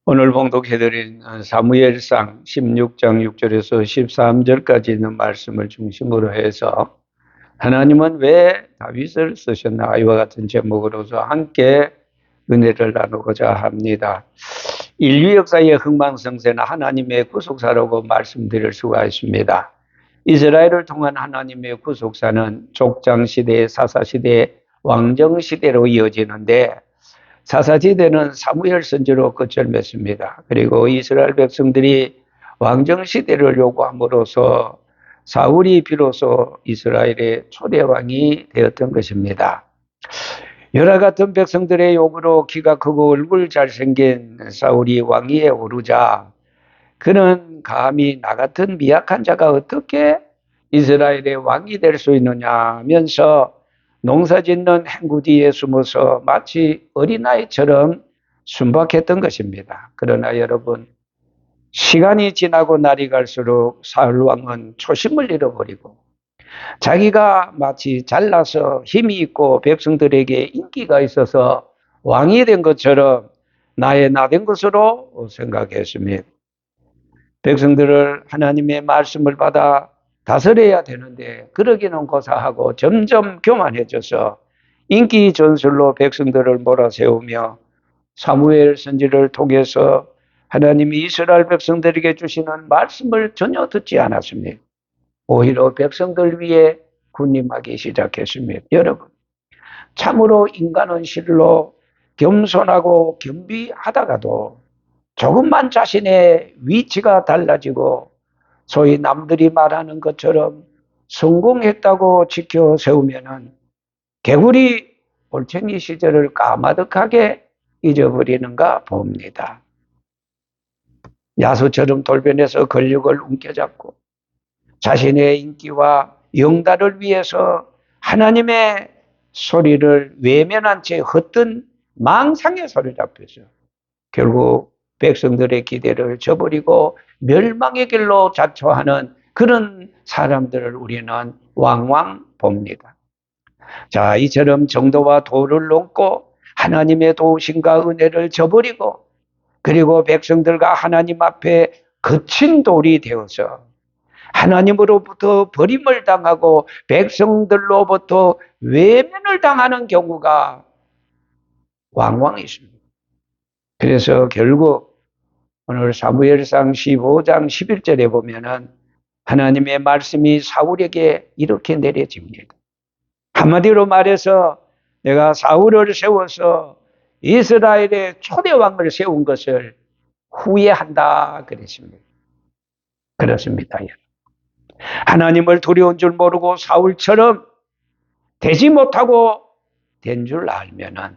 오늘 봉독해드린 사무엘상 16장 6절에서 13절까지 있는 말씀을 중심으로 해서 하나님은 왜 다윗을 쓰셨나 이와 같은 제목으로서 함께 은혜를 나누고자 합니다. 인류 역사의 흥망성쇠는 하나님의 구속사라고 말씀드릴 수가 있습니다. 이스라엘을 통한 하나님의 구속사는 족장시대, 사사시대, 왕정시대로 이어지는데 사사시대는 사무엘 선지로 끝을 맺습니다. 그리고 이스라엘 백성들이 왕정시대를 요구함으로써 사울이 비로소 이스라엘의 초대왕이 되었던 것입니다. 여러 같은 백성들의 요구로 키가 크고 얼굴 잘생긴 사울이 왕위에 오르자 그는 감히 나 같은 미약한 자가 어떻게 이스라엘의 왕이 될 수 있느냐 하면서 농사짓는 행구 뒤에 숨어서 마치 어린아이처럼 순박했던 것입니다. 그러나 여러분, 시간이 지나고 날이 갈수록 사울 왕은 초심을 잃어버리고 자기가 마치 잘나서 힘이 있고 백성들에게 인기가 있어서 왕이 된 것처럼 나의 나 된 것으로 생각했습니다. 백성들을 하나님의 말씀을 받아 다스려야 되는데 그러기는 고사하고 점점 교만해져서 인기 전술로 백성들을 몰아세우며 사무엘 선지를 통해서 하나님이 이스라엘 백성들에게 주시는 말씀을 전혀 듣지 않았습니다. 오히려 백성들 위해 군림하기 시작했습니다. 여러분, 참으로 인간은 실로 겸손하고 겸비하다가도 조금만 자신의 위치가 달라지고 소위 남들이 말하는 것처럼 성공했다고 지켜 세우면은 개구리 올챙이 시절을 까마득하게 잊어버리는가 봅니다. 야수처럼 돌변해서 권력을 움켜잡고 자신의 인기와 영달을 위해서 하나님의 소리를 외면한 채 헛된 망상에 사로잡혀서 결국 백성들의 기대를 저버리고 멸망의 길로 자초하는 그런 사람들을 우리는 왕왕 봅니다. 자, 이처럼 정도와 도를 넘고 하나님의 도우심과 은혜를 저버리고 그리고 백성들과 하나님 앞에 거친 돌이 되어서 하나님으로부터 버림을 당하고 백성들로부터 외면을 당하는 경우가 왕왕 있습니다. 그래서 결국 오늘 사무엘상 15장 11절에 보면은 하나님의 말씀이 사울에게 이렇게 내려집니다. 한마디로 말해서 내가 사울을 세워서 이스라엘의 초대왕을 세운 것을 후회한다 그랬습니다. 그렇습니다. 하나님을 두려운 줄 모르고 사울처럼 되지 못하고 된 줄 알면은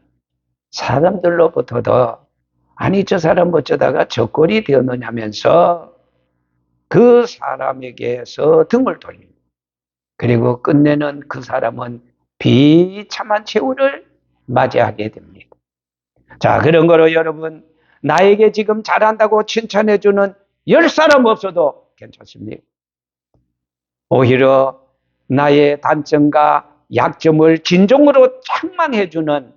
사람들로부터도 아니 저 사람 어쩌다가 적골이 되었느냐면서 그 사람에게서 등을 돌립니다. 그리고 끝내는 그 사람은 비참한 최후를 맞이하게 됩니다. 자, 그런 거로 여러분, 나에게 지금 잘한다고 칭찬해주는 10사람 없어도 괜찮습니다. 오히려 나의 단점과 약점을 진정으로 책망해주는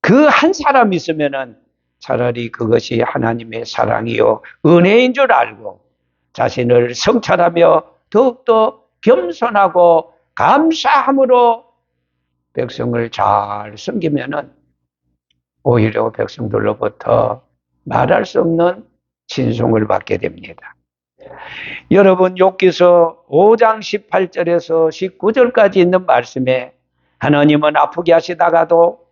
그 한 사람 있으면은 차라리 그것이 하나님의 사랑이요 은혜인 줄 알고 자신을 성찰하며 더욱더 겸손하고 감사함으로 백성을 잘 섬기면은 오히려 백성들로부터 말할 수 없는 친송을 받게 됩니다. 여러분, 욥기서 5장 18절에서 19절까지 있는 말씀에 하나님은 아프게 하시다가도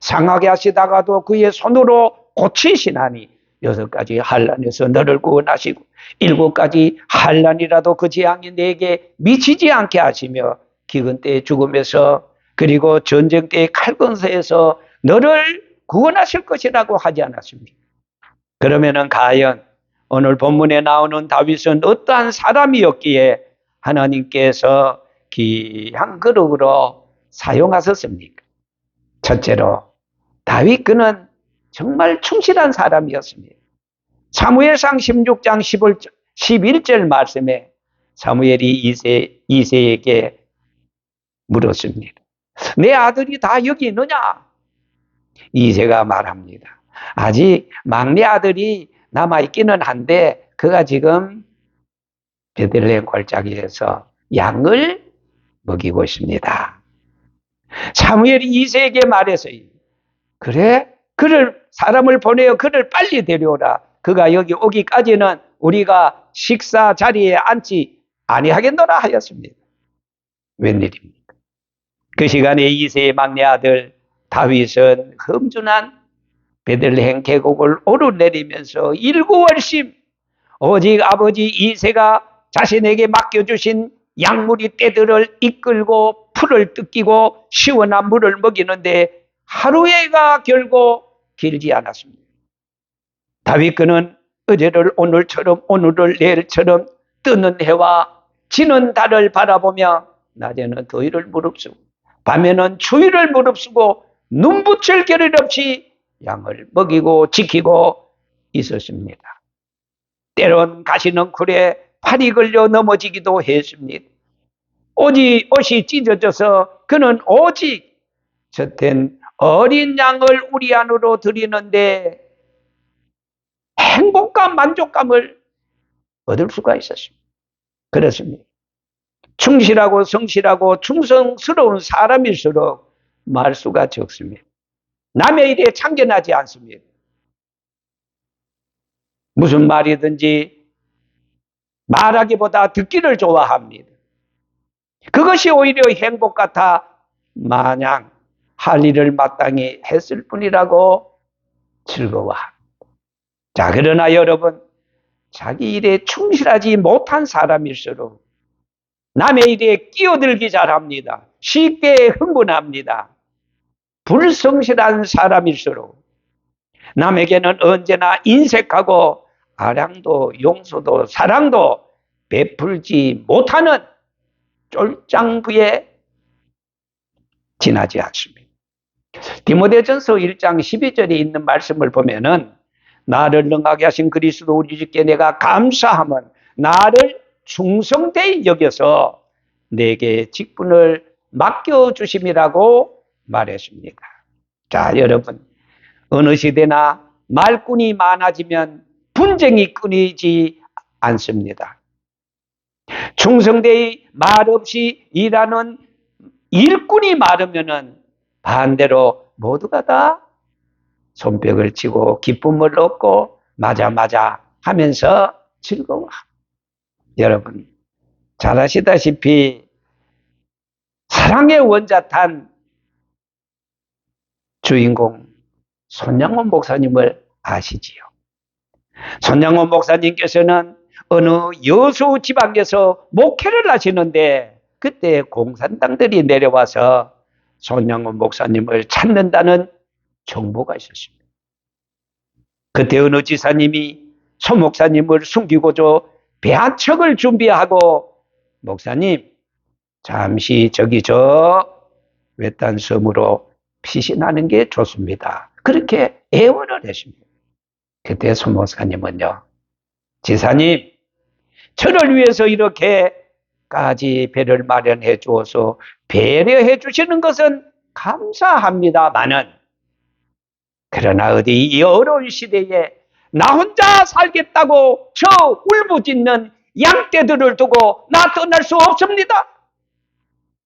상하게 하시다가도 그의 손으로 고치시나니 6가지 환난에서 너를 구원하시고 7가지 환난이라도 그 재앙이 내게 미치지 않게 하시며 기근 때의 죽음에서 그리고 전쟁 때의 칼건서에서 너를 구원하실 것이라고 하지 않았습니까? 그러면은 과연 오늘 본문에 나오는 다윗은 어떠한 사람이었기에 하나님께서 귀한 그릇으로 사용하셨습니까? 첫째로 다윗 그는 정말 충실한 사람이었습니다. 사무엘상 16장 11절 말씀에 사무엘이 이새에게 물었습니다. 내 아들이 다 여기 있느냐? 이새가 말합니다. 아직 막내 아들이 남아있기는 한데 그가 지금 베들레헴 골짜기에서 양을 먹이고 있습니다. 사무엘이 이새에게 말해서 그래? 사람을 보내어 그를 빨리 데려오라. 그가 여기 오기까지는 우리가 식사 자리에 앉지 아니하겠노라 하였습니다. 웬일입니까? 그 시간에 이새의 막내 아들 다윗은 험준한 베들레헴 계곡을 오르내리면서 일구월심 오직 아버지 이새가 자신에게 맡겨주신 양무리 떼들을 이끌고 풀을 뜯기고 시원한 물을 먹이는데 하루에가 결국 길지 않았습니다. 다윗 그는 어제를 오늘처럼 오늘을 내일처럼 뜨는 해와 지는 달을 바라보며 낮에는 더위를 무릅쓰고 밤에는 추위를 무릅쓰고 눈붙일 겨를 없이 양을 먹이고 지키고 있었습니다. 때론 가시는 쿨에 팔이 걸려 넘어지기도 했습니다. 옷이 찢어져서 그는 오직 젖된 어린 양을 우리 안으로 드리는데 행복과 만족감을 얻을 수가 있었습니다. 그렇습니다. 충실하고 성실하고 충성스러운 사람일수록 말수가 적습니다. 남의 일에 참견하지 않습니다. 무슨 말이든지 말하기보다 듣기를 좋아합니다. 그것이 오히려 행복 같아 마냥 할 일을 마땅히 했을 뿐이라고 즐거워합니다. 자, 그러나 여러분, 자기 일에 충실하지 못한 사람일수록 남의 일에 끼어들기 잘합니다. 쉽게 흥분합니다. 불성실한 사람일수록 남에게는 언제나 인색하고 아량도 용서도 사랑도 베풀지 못하는 쫄장부에 지나지 않습니다. 디모데전서 1장 12절에 있는 말씀을 보면은 나를 능하게 하신 그리스도 우리 주께 내가 감사함은 나를 충성되이 여겨서 내게 직분을 맡겨주심이라고 말했습니다. 자, 여러분, 어느 시대나 말꾼이 많아지면 분쟁이 끊이지 않습니다. 충성되이 말없이 일하는 일꾼이 많으면은 반대로 모두가 다 손뼉을 치고 기쁨을 얻고 맞아 하면서 즐거워합니다. 여러분 잘 아시다시피 사랑의 원자탄 주인공 손양원 목사님을 아시지요? 손양원 목사님께서는 어느 여수 지방에서 목회를 하시는데 그때 공산당들이 내려와서 손양원 목사님을 찾는다는 정보가 있었습니다. 그때 어느 지사님이 손 목사님을 숨기고자 배 한 척을 준비하고 목사님 잠시 저기 저 외딴 섬으로 피신하는 게 좋습니다. 그렇게 애원을 했습니다. 그때 손 목사님은요, 지사님 저를 위해서 이렇게까지 배를 마련해 주어서 배려해 주시는 것은 감사합니다마는 그러나 어디 이 어려운 시대에 나 혼자 살겠다고 저 울부짖는 양떼들을 두고 나 떠날 수 없습니다.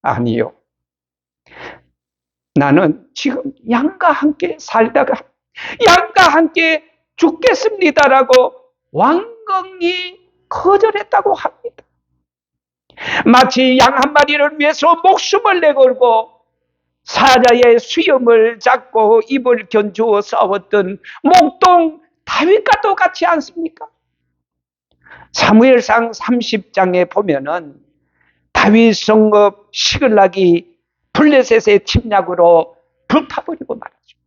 아니요. 나는 지금 양과 함께 살다가 양과 함께 죽겠습니다라고 완강히 거절했다고 합니다. 마치 양 한 마리를 위해서 목숨을 내걸고 사자의 수염을 잡고 입을 견주어 싸웠던 목동 다윗과 똑같지 않습니까? 사무엘상 30장에 보면은 다윗 성읍 시글락이 블레셋의 침략으로 불타버리고 말았죠.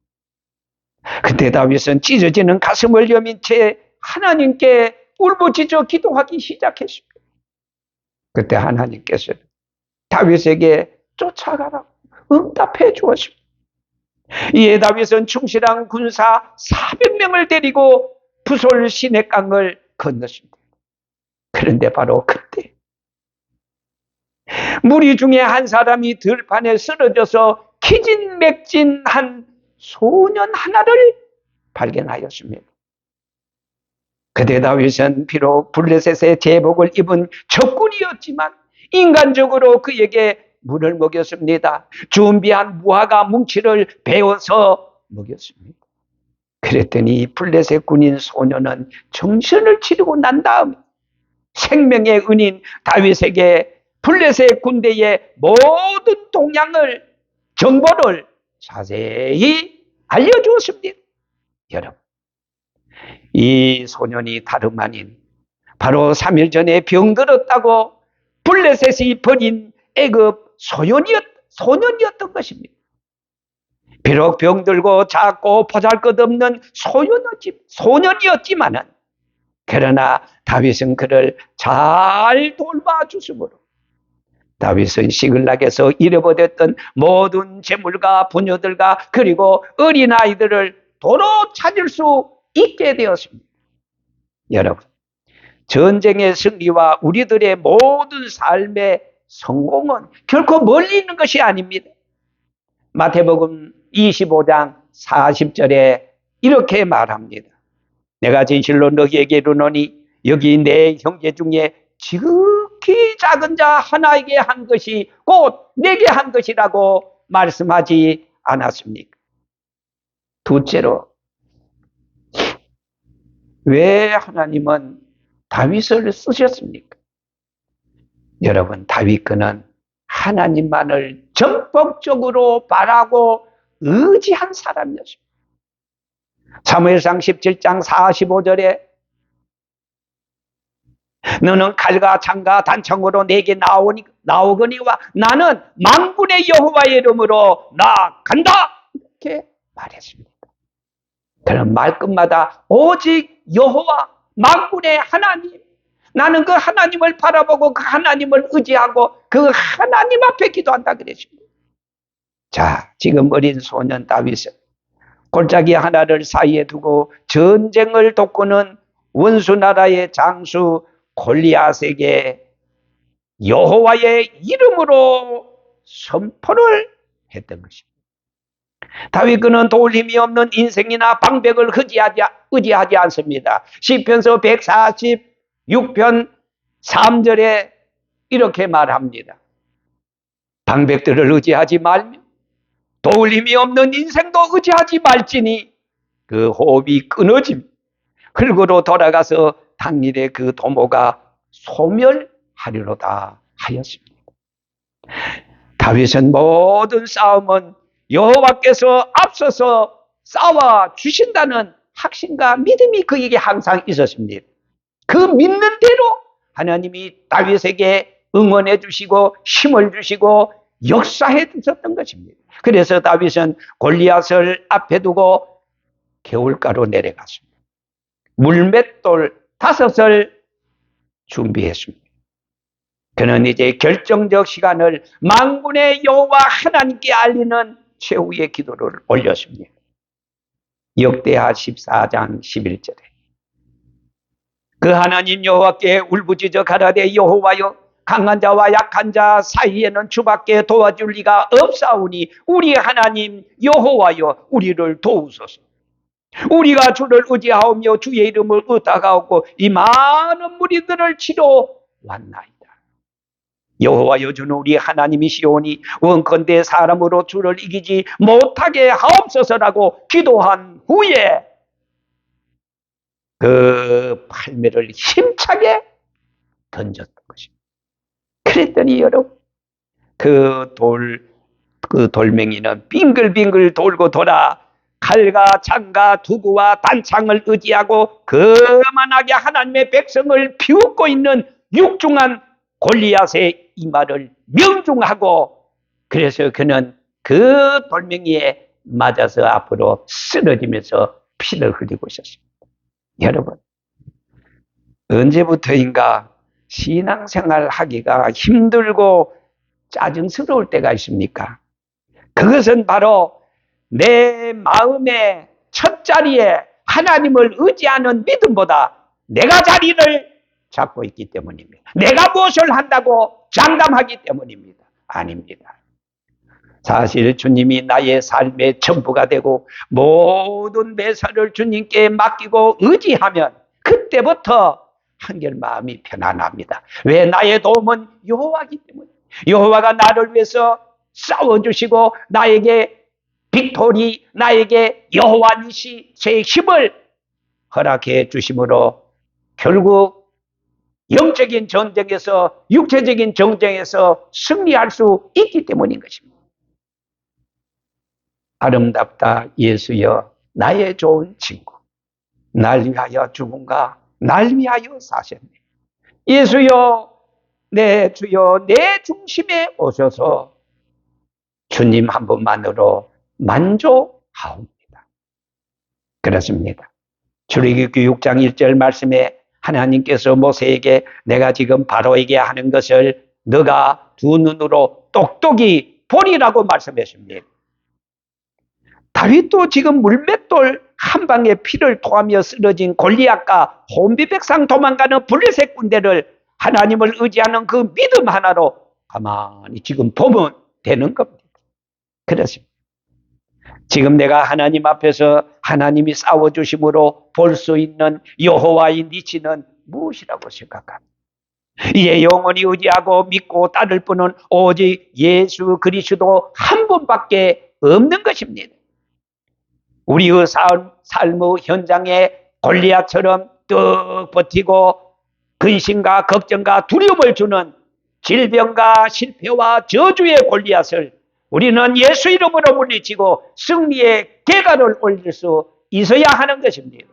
그때 다윗은 찢어지는 가슴을 여민 채 하나님께 울부짖어 기도하기 시작했습니다. 그때 하나님께서 다윗에게 쫓아가라고 응답해 주었습니다. 이에 다윗은 충실한 군사 400명을 데리고 부솔 시냇강을 건넜습니다. 그런데 바로 그때 무리 중에 한 사람이 들판에 쓰러져서 기진맥진한 소년 하나를 발견하였습니다. 그때 다윗은 비록 블레셋의 제복을 입은 적군이었지만 인간적으로 그에게 물을 먹였습니다. 준비한 무화과 뭉치를 베어서 먹였습니다. 그랬더니 블레셋 군인 소년은 정신을 치르고 난 다음 생명의 은인 다윗에게 블레셋 군대의 모든 동향을, 정보를 자세히 알려주었습니다. 여러분, 이 소년이 다름 아닌 바로 3일 전에 병들었다고 블레셋이 버린 애굽 소년이었던 것입니다. 비록 병들고 작고 보잘것없는 소년이었지만은 그러나 다윗은 그를 잘 돌봐주심으로 다윗은 시글락에서 잃어버렸던 모든 재물과 부녀들과 그리고 어린아이들을 도로 찾을 수 있게 되었습니다. 여러분, 전쟁의 승리와 우리들의 모든 삶의 성공은 결코 멀리 있는 것이 아닙니다. 마태복음 25장 40절에 이렇게 말합니다. 내가 진실로 너희에게 이르노니 여기 내 형제 중에 지극히 작은 자 하나에게 한 것이 곧 내게 한 것이라고 말씀하지 않았습니까? 둘째로, 왜 하나님은 다윗을 쓰셨습니까? 여러분, 다윗 그는 하나님만을 전폭적으로 바라고 의지한 사람이었습니다. 사무엘상 17장 45절에 너는 칼과 창과 단창으로 내게 나오거니와 나는 만군의 여호와의 이름으로 나간다, 이렇게 말했습니다. 그는 말끝마다 오직 여호와 만군의 하나님, 나는 그 하나님을 바라보고 그 하나님을 의지하고 그 하나님 앞에 기도한다 그랬습니다. 자, 지금 어린 소년 다윗은 골짜기 하나를 사이에 두고 전쟁을 돕고는 원수 나라의 장수 골리앗에게 여호와의 이름으로 선포를 했던 것입니다. 다윗 그는 도울 힘이 없는 인생이나 방백을 의지하지 않습니다. 시편서 146편 3절에 이렇게 말합니다. 방백들을 의지하지 말며 도울 힘이 없는 인생도 의지하지 말지니 그 호흡이 끊어짐 흙으로 돌아가서 당일에 그 도모가 소멸하리로다 하였습니다. 다윗은 모든 싸움은 여호와께서 앞서서 싸워 주신다는 확신과 믿음이 그에게 항상 있었습니다. 그 믿는 대로 하나님이 다윗에게 응원해 주시고 힘을 주시고 역사해 주셨던 것입니다. 그래서 다윗은 골리앗을 앞에 두고 개울가로 내려갔습니다. 물맷돌 5을 준비했습니다. 그는 이제 결정적 시간을 만군의 여호와 하나님께 알리는 최후의 기도를 올렸습니다. 역대하 14장 11절에 그 하나님 여호와께 울부짖어 가라되 여호와여 강한 자와 약한 자 사이에는 주밖에 도와줄 리가 없사오니 우리 하나님 여호와여 우리를 도우소서. 우리가 주를 의지하오며 주의 이름을 의탁하옵고 이 많은 무리들을 치러 왔나이다. 여호와여 주는 우리 하나님이시오니 원컨대 사람으로 주를 이기지 못하게 하옵소서라고 기도한 후에 그 팔매를 힘차게 던졌던 것입니다. 그랬더니 여러분, 그 돌멩이는 빙글빙글 돌고 돌아 칼과 창과 두구와 단창을 의지하고 거만하게 하나님의 백성을 비웃고 있는 육중한 골리앗의 이마를 명중하고, 그래서 그는 그 돌멩이에 맞아서 앞으로 쓰러지면서 피를 흘리고 있었습니다. 여러분, 언제부터인가 신앙생활 하기가 힘들고 짜증스러울 때가 있습니까? 그것은 바로 내 마음의 첫 자리에 하나님을 의지하는 믿음보다 내가 자리를 잡고 있기 때문입니다. 내가 무엇을 한다고 장담하기 때문입니다. 아닙니다. 사실 주님이 나의 삶의 전부가 되고 모든 매사를 주님께 맡기고 의지하면 그때부터 한결 마음이 편안합니다. 왜? 나의 도움은 여호와이기 때문에. 여호와가 나를 위해서 싸워주시고 나에게 빅토리, 나에게 여호와 니시 제 힘을 허락해 주심으로 결국 영적인 전쟁에서, 육체적인 전쟁에서 승리할 수 있기 때문인 것입니다. 아름답다 예수여 나의 좋은 친구, 날 위하여 죽은가 날 위하여 사셨네. 예수여 내 주여 내 중심에 오셔서 주님 한 분만으로 만족하옵니다. 그렇습니다. 출애굽기 6장 1절 말씀에 하나님께서 모세에게 내가 지금 바로에게 하는 것을 너가 두 눈으로 똑똑히 보리라고 말씀하십니다. 다윗도 지금 물맷돌 한 방에 피를 토하며 쓰러진 골리앗과 혼비백상 도망가는 블레셋 군대를 하나님을 의지하는 그 믿음 하나로 가만히 지금 보면 되는 겁니다. 그렇습니다. 지금 내가 하나님 앞에서 하나님이 싸워주심으로 볼 수 있는 여호와의 니치는 무엇이라고 생각합니까? 이제 영원히 의지하고 믿고 따를 분은 오직 예수 그리스도 한 분밖에 없는 것입니다. 우리의 삶의 현장에 골리앗처럼 뚝 버티고 근심과 걱정과 두려움을 주는 질병과 실패와 저주의 골리앗을 우리는 예수 이름으로 물리치고 승리의 계가를 올릴 수 있어야 하는 것입니다.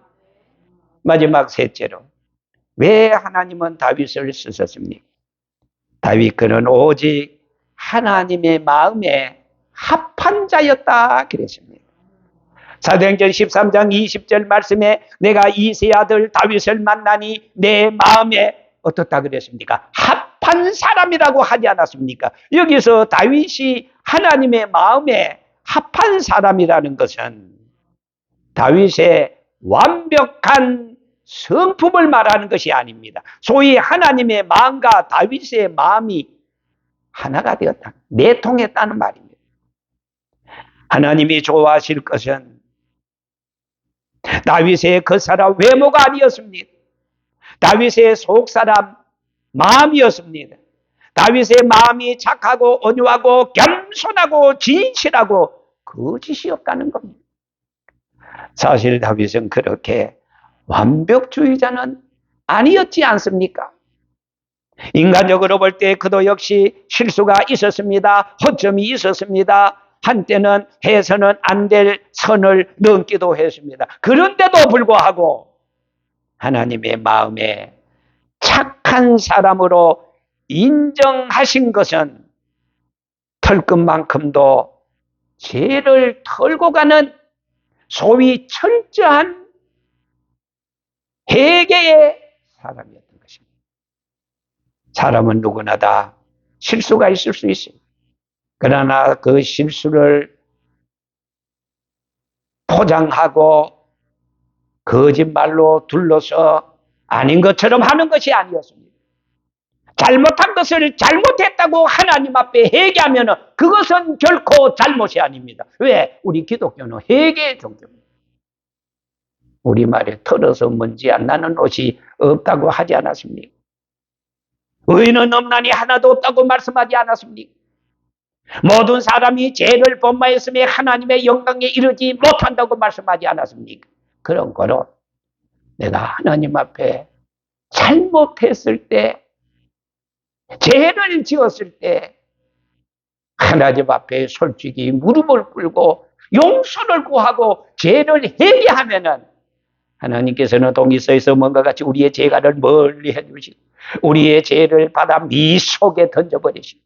마지막 셋째로, 왜 하나님은 다윗을 쓰셨습니까? 다윗 그는 오직 하나님의 마음에 합한 자였다 그랬습니다. 사도행전 13장 20절 말씀에 내가 이새의 아들 다윗을 만나니 내 마음에 어떻다 그랬습니까? 합한 사람이라고 하지 않았습니까? 여기서 다윗이 하나님의 마음에 합한 사람이라는 것은 다윗의 완벽한 성품을 말하는 것이 아닙니다. 소위 하나님의 마음과 다윗의 마음이 하나가 되었다, 내통했다는 말입니다. 하나님이 좋아하실 것은 다윗의 겉사람 외모가 아니었습니다. 다윗의 속사람 마음이었습니다. 다윗의 마음이 착하고 온유하고 겸손하고 진실하고 거짓이 없다는 겁니다. 사실 다윗은 그렇게 완벽주의자는 아니었지 않습니까? 인간적으로 볼 때 그도 역시 실수가 있었습니다. 허점이 있었습니다. 한때는 해서는 안 될 선을 넘기도 했습니다. 그런데도 불구하고 하나님의 마음에 착한 사람으로 인정하신 것은 털끝만큼도 죄를 털고 가는 소위 철저한 회개의 사람이었던 것입니다. 사람은 누구나 다 실수가 있을 수 있습니다. 그러나 그 실수를 포장하고 거짓말로 둘러서 아닌 것처럼 하는 것이 아니었습니다. 잘못한 것을 잘못했다고 하나님 앞에 회개하면 그것은 결코 잘못이 아닙니다. 왜? 우리 기독교는 회개의 종교입니다. 우리말에 털어서 먼지 안 나는 옷이 없다고 하지 않았습니까? 의인은 없나니 하나도 없다고 말씀하지 않았습니까? 모든 사람이 죄를 범하였음에 하나님의 영광에 이르지 못한다고 말씀하지 않았습니까? 그런 거로 내가 하나님 앞에 잘못했을 때, 죄를 지었을 때 하나님 앞에 솔직히 무릎을 꿇고 용서를 구하고 죄를 회개하면은 하나님께서는 동이서에서 뭔가 같이 우리의 죄가를 멀리 해주시고 우리의 죄를 받아 미속에 던져버리시고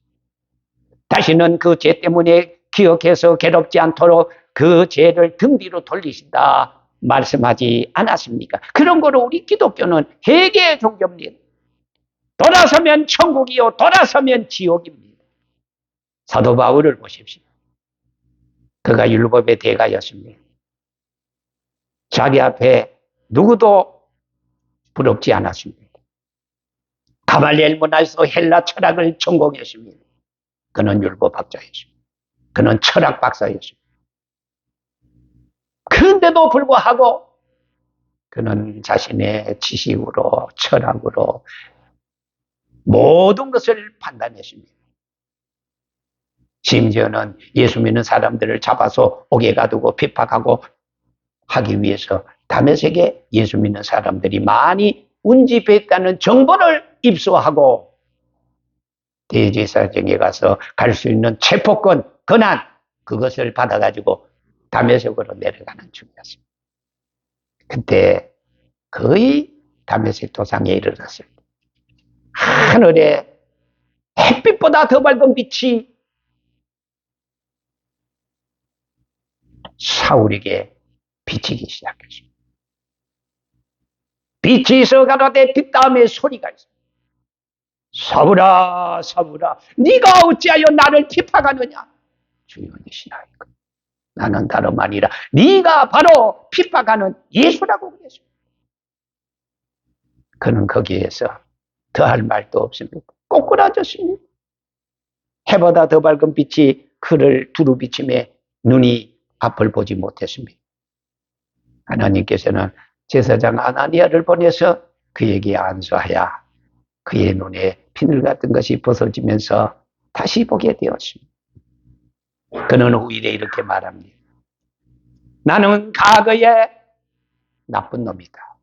다시는 그 죄 때문에 기억해서 괴롭지 않도록 그 죄를 등 뒤로 돌리신다 말씀하지 않았습니까? 그런 거로 우리 기독교는 회개의 종교입니다. 돌아서면 천국이요 돌아서면 지옥입니다. 사도 바울을 보십시오. 그가 율법의 대가였습니다. 자기 앞에 누구도 부럽지 않았습니다. 가말리엘 문화에서 헬라 철학을 전공했습니다. 그는 율법학자였습니다. 그는 철학 박사였습니다. 그런데도 불구하고 그는 자신의 지식으로, 철학으로 모든 것을 판단했습니다. 심지어는 예수 믿는 사람들을 잡아서 옥에 가두고 핍박하고 하기 위해서 다메섹에 예수 믿는 사람들이 많이 운집했다는 정보를 입수하고 대제사장에 가서 갈 수 있는 체포권, 권한, 그것을 받아가지고 다메섹으로 내려가는 중이었습니다. 그때 거의 다메섹 도상에 이르렀을 때 하늘에 햇빛보다 더 밝은 빛이 사울에게 비치기 시작했습니다. 빛이 있어 가로되 빛 다음에 소리가 있습니다. 사울아, 사울아, 네가 어찌하여 나를 핍박하느냐? 주님이시나이까. 나는 다름 아니라 네가 바로 핍박하는 예수라고 그랬습니다. 그는 거기에서 더할 말도 없습니다. 꼬꾸라졌습니다. 해보다 더 밝은 빛이 그를 두루 비침에 눈이 앞을 보지 못했습니다. 하나님께서는 제사장 아나니아를 보내서 그에게 안수하여 그의 눈에 비늘 같은 것이 벗어지면서 다시 보게 되었습니다. 그는 후일에 이렇게 말합니다. 나는 과거에 나쁜 놈이다.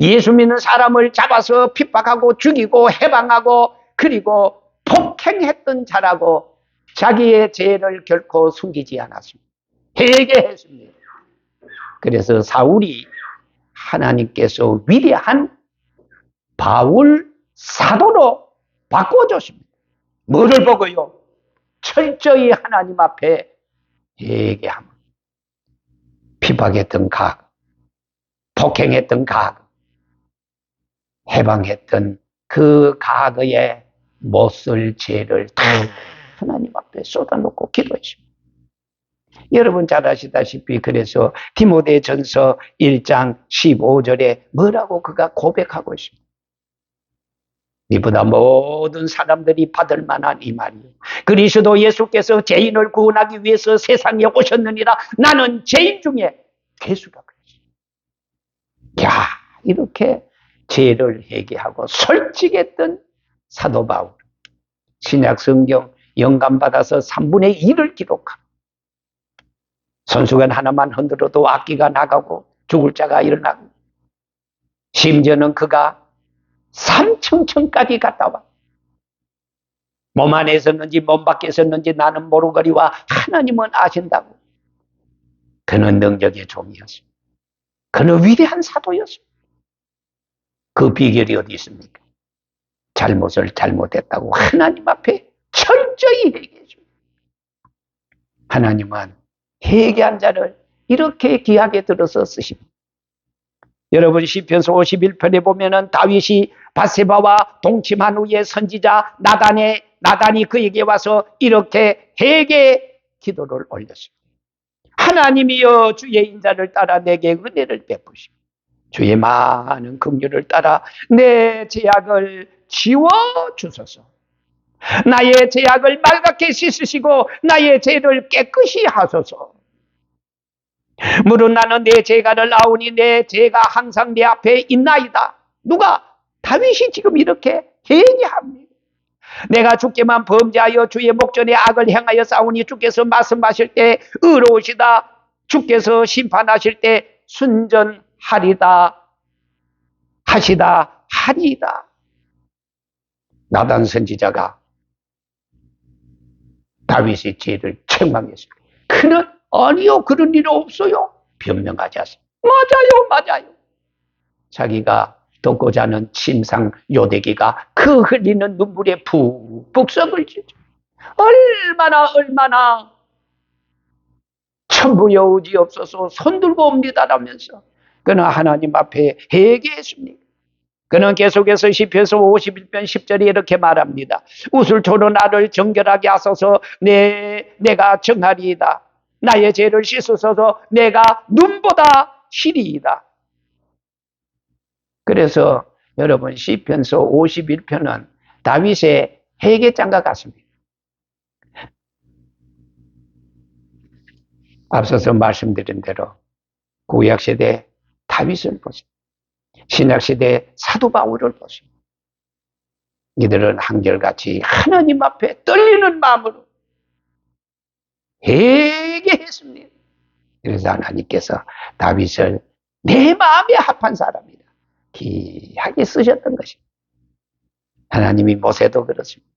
예수 믿는 사람을 잡아서 핍박하고 죽이고 해방하고 그리고 폭행했던 자라고 자기의 죄를 결코 숨기지 않았습니다. 회개했습니다. 그래서 사울이 하나님께서 위대한 바울 사도로 바꿔줬습니다. 뭐를 보고요? 철저히 하나님 앞에 회개함. 핍박했던 과거, 폭행했던 과거, 해방했던 그 과거에 못쓸 죄를 다 하나님 앞에 쏟아놓고 기도했습니다. 여러분 잘 아시다시피 그래서 디모데전서 1장 15절에 뭐라고 그가 고백하고 있습니다. 이보다 모든 사람들이 받을 만한 이 말이에요. 그리스도 예수께서 죄인을 구원하기 위해서 세상에 오셨느니라. 나는 죄인 중에 괴수라 그랬어요. 야, 이렇게 죄를 회개하고 솔직했던 사도 바울. 신약 성경 영감받아서 3분의 1을 기록하고 손수건 하나만 흔들어도 악기가 나가고 죽을 자가 일어나고 심지어는 그가 삼층천까지 갔다 와. 몸 안에 있었는지 몸 밖에 있었는지 나는 모르거리와 하나님은 아신다고. 그는 능력의 종이었습니다. 그는 위대한 사도였습니다. 그 비결이 어디 있습니까? 잘못을 잘못했다고 하나님 앞에 철저히 회개했습니다. 하나님은 회개한 자를 이렇게 귀하게 들어서 쓰십니다. 여러분 시편서 51편에 보면은 다윗이 밧세바와 동침한 후에 선지자 나단이 그에게 와서 이렇게 회개 기도를 올렸습니다. 하나님이여 주의 인자를 따라 내게 은혜를 베푸시고 주의 많은 긍휼을 따라 내 죄악을 지워 주소서. 나의 죄악을 말갛게 씻으시고 나의 죄를 깨끗이 하소서. 물은 나는 내 죄가를 아오니 내 죄가 항상 내 앞에 있나이다. 누가? 다윗이 지금 이렇게 회개합니다. 내가 주께만 범죄하여 주의 목전에 악을 행하여 싸우니 주께서 말씀하실 때 의로우시다. 주께서 심판하실 때 순전하리다 하시다 하리이다. 나단 선지자가 다윗의 죄를 책망했습니다. 그는 아니요, 그런 일 없어요. 변명하지 않습니다. 맞아요. 자기가 돕고 자는 침상 요대기가 그 흘리는 눈물에 푹푹 썩을 지죠. 얼마나 천부여 의지 없어서 손들고 옵니다라면서 그는 하나님 앞에 회개했습니다. 그는 계속해서 시편서 51편 10절에 이렇게 말합니다. 우슬초로 나를 정결하게 하소서. 내가 정하리이다. 나의 죄를 씻으소서. 내가 눈보다 시리이다. 그래서 여러분 시편서 51편은 다윗의 회개장과 같습니다. 앞서서 말씀드린 대로 구약시대 다윗을 보시고 신약시대 사도 바울을 보시고 이들은 한결같이 하나님 앞에 떨리는 마음으로 회개했습니다. 그래서 하나님께서 다윗을 내 마음에 합한 사람이다 귀하게 쓰셨던 것입니다. 하나님이 모세도 그렇습니다.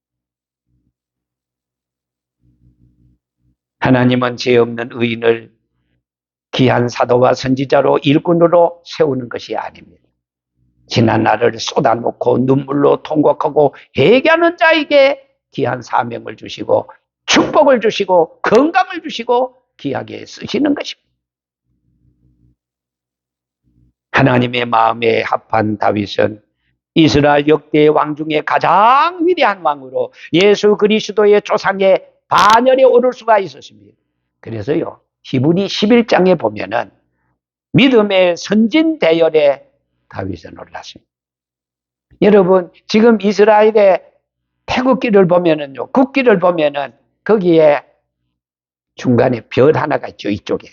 하나님은 죄 없는 의인을 귀한 사도와 선지자로 일꾼으로 세우는 것이 아닙니다. 지난 날을 쏟아놓고 눈물로 통곡하고 회개하는 자에게 귀한 사명을 주시고 축복을 주시고 건강을 주시고 귀하게 쓰시는 것입니다. 하나님의 마음에 합한 다윗은 이스라엘 역대 왕 중에 가장 위대한 왕으로 예수 그리스도의 조상의 반열에 오를 수가 있었습니다. 그래서요 히브리 11장에 보면은 믿음의 선진 대열에 다윗은 올랐습니다. 여러분 지금 이스라엘의 태극기를 보면은요 국기를 보면은 거기에 중간에 별 하나가 있죠. 이쪽에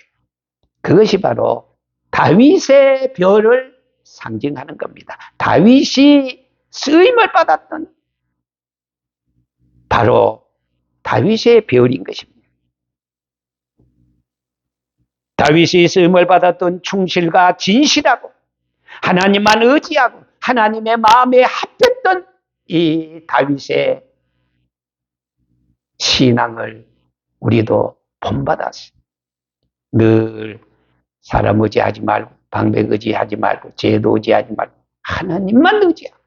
그것이 바로 다윗의 별을 상징하는 겁니다. 다윗이 쓰임을 받았던 바로 다윗의 별인 것입니다. 다윗이 쓰임을 받았던 충실과 진실하고 하나님만 의지하고 하나님의 마음에 합했던 이 다윗의 신앙을 우리도 본받았어요. 늘 사람 의지하지 말고 방백 의지하지 말고 제도 의지하지 말고 하나님만 의지하고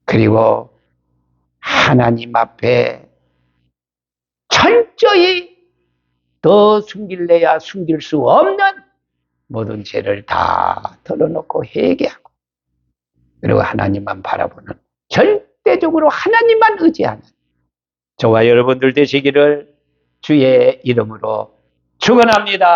그리고 하나님 앞에 철저히 더 숨길래야 숨길 수 없는 모든 죄를 다 털어놓고 회개하고 그리고 하나님만 바라보는 절대적으로 하나님만 의지하는 저와 여러분들 되시기를 주의 이름으로 축원합니다.